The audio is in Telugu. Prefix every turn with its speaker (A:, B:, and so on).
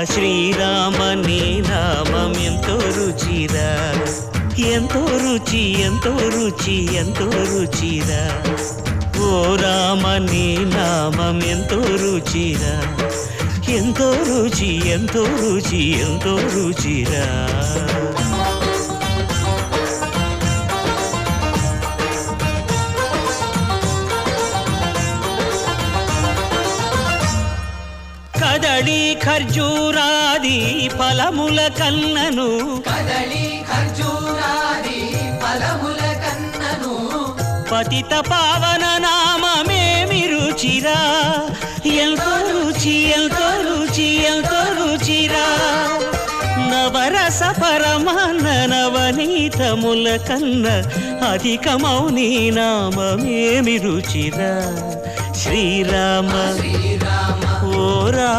A: శ్రీరామ నీ నామం ఎంతో రుచిరా, ఎంతో రుచి ఎంతో రుచి ఎంతో రుచిరా. ఓ రామ నీ నామం ఎంతో రుచిరా, ఎంతో రుచి ఎంతో రుచి ఎంతో రుచిరా. కదళి ఖర్జూరాది ఫలముల కన్నను,
B: కదళి ఖర్జూరాది ఫలముల కన్నను,
A: పతిత పావన నామమేమి రుచిరా, ఎంతో రుచి ఎంతో రుచి ఎంతో రుచిరా. నవరస పరమాన్న నవనీతముల కన్న అధికమౌ నీ నామమేమి రుచిరా. శ్రీరామ
B: శ్రీరామ
A: ఓ రా